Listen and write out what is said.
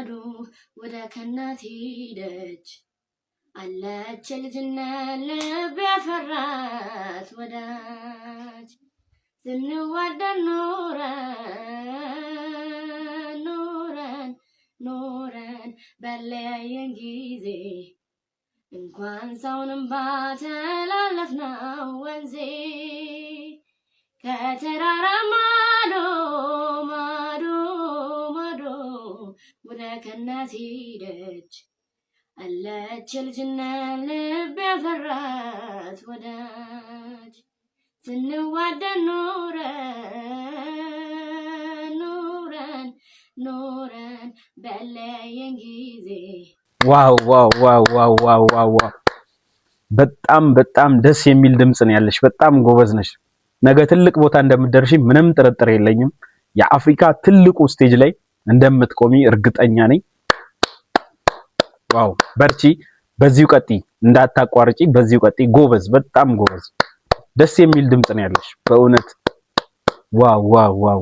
ማዶ ወደ ከናት ሄደች አለች ልጅነት ልብ ያፈራት ወዳጅ ስንዋደድ ኖረን በለያየን ጊዜ እንኳን ሰውንም ባተላለፍነው ወንዜ ከተራራ ማዶ ወደ ከናት ሄደች አለች ልጅነት ልብ ያፈራት ወዳጅ ስንዋደድ ኖረን በለያየን ጊዜ። ዋው ዋው ዋው ዋው ዋው ዋው! በጣም ደስ የሚል ድምጽ ነው ያለሽ። በጣም ጎበዝ ነሽ። ነገ ትልቅ ቦታ እንደምትደርሺ ምንም ጥርጥር የለኝም። የአፍሪካ ትልቁ ስቴጅ ላይ እንደምትቆሚ እርግጠኛ ነኝ። ዋው! በርቺ፣ በዚሁ ቀጥይ፣ እንዳታቋርጪ፣ በዚሁ ቀጥይ። ጎበዝ፣ በጣም ጎበዝ። ደስ የሚል ድምጽ ነው ያለሽ በእውነት። ዋው ዋው ዋው!